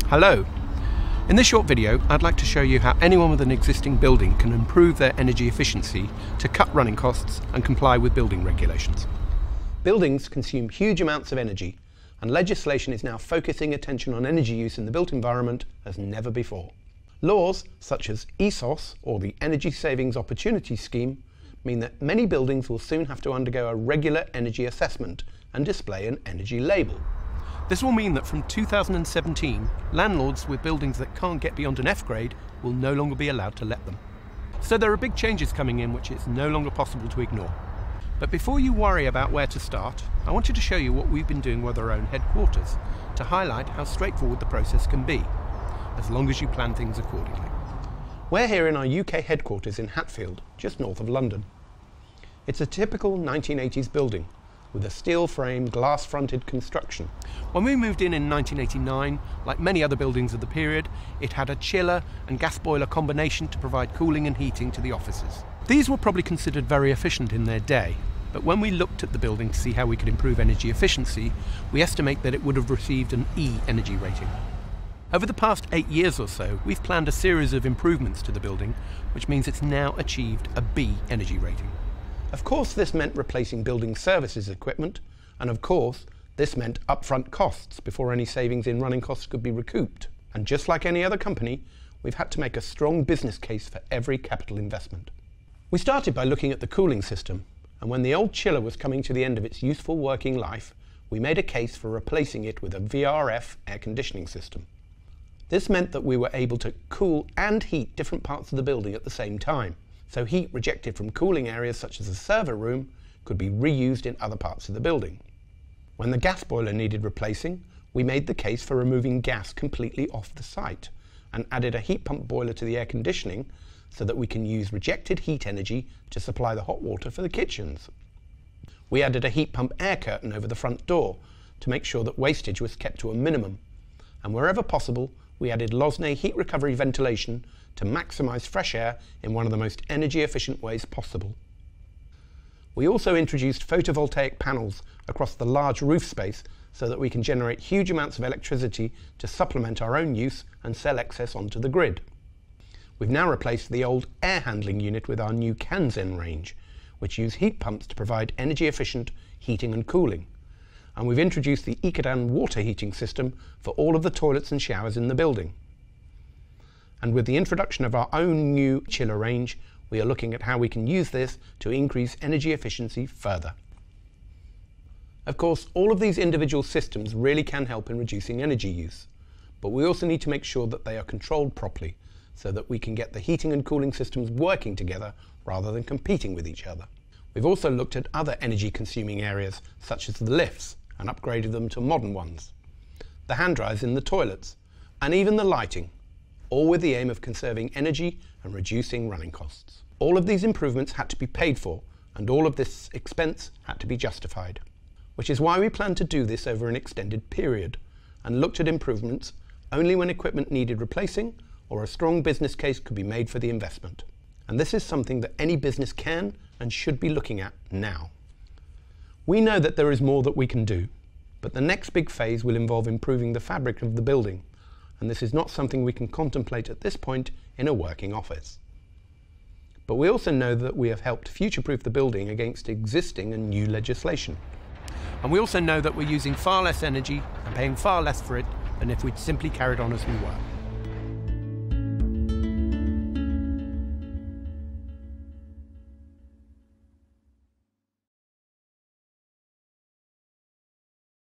Hello! In this short video, I'd like to show you how anyone with an existing building can improve their energy efficiency to cut running costs and comply with building regulations. Buildings consume huge amounts of energy, and legislation is now focusing attention on energy use in the built environment as never before. Laws such as ESOS, or the Energy Savings Opportunity Scheme, mean that many buildings will soon have to undergo a regular energy assessment and display an energy label. This will mean that from 2017, landlords with buildings that can't get beyond an F grade will no longer be allowed to let them. So there are big changes coming in which it's no longer possible to ignore. But before you worry about where to start, I wanted to show you what we've been doing with our own headquarters to highlight how straightforward the process can be, as long as you plan things accordingly. We're here in our UK headquarters in Hatfield, just north of London. It's a typical 1980s building, with a steel frame, glass-fronted construction. When we moved in 1989, like many other buildings of the period, it had a chiller and gas boiler combination to provide cooling and heating to the offices. These were probably considered very efficient in their day, but when we looked at the building to see how we could improve energy efficiency, we estimate that it would have received an E energy rating. Over the past 8 years or so, we've planned a series of improvements to the building, which means it's now achieved a B energy rating. Of course, this meant replacing building services equipment, and of course, this meant upfront costs before any savings in running costs could be recouped. And just like any other company, we've had to make a strong business case for every capital investment. We started by looking at the cooling system, and when the old chiller was coming to the end of its useful working life, we made a case for replacing it with a VRF air conditioning system. This meant that we were able to cool and heat different parts of the building at the same time. So heat rejected from cooling areas such as the server room could be reused in other parts of the building. When the gas boiler needed replacing, we made the case for removing gas completely off the site and added a heat pump boiler to the air conditioning so that we can use rejected heat energy to supply the hot water for the kitchens. We added a heat pump air curtain over the front door to make sure that wastage was kept to a minimum, and wherever possible we added Losnay heat recovery ventilation to maximise fresh air in one of the most energy efficient ways possible. We also introduced photovoltaic panels across the large roof space so that we can generate huge amounts of electricity to supplement our own use and sell excess onto the grid. We've now replaced the old air handling unit with our new Kanzen range, which use heat pumps to provide energy efficient heating and cooling. And we've introduced the Ikadan water heating system for all of the toilets and showers in the building. And with the introduction of our own new chiller range, we are looking at how we can use this to increase energy efficiency further. Of course, all of these individual systems really can help in reducing energy use, but we also need to make sure that they are controlled properly so that we can get the heating and cooling systems working together rather than competing with each other. We've also looked at other energy consuming areas such as the lifts and upgraded them to modern ones, the hand dryers in the toilets, and even the lighting, all with the aim of conserving energy and reducing running costs. All of these improvements had to be paid for, and all of this expense had to be justified, which is why we planned to do this over an extended period and looked at improvements only when equipment needed replacing or a strong business case could be made for the investment. And this is something that any business can and should be looking at now. We know that there is more that we can do, but the next big phase will involve improving the fabric of the building, and this is not something we can contemplate at this point in a working office. But we also know that we have helped future-proof the building against existing and new legislation. And we also know that we're using far less energy and paying far less for it than if we'd simply carried on as we were.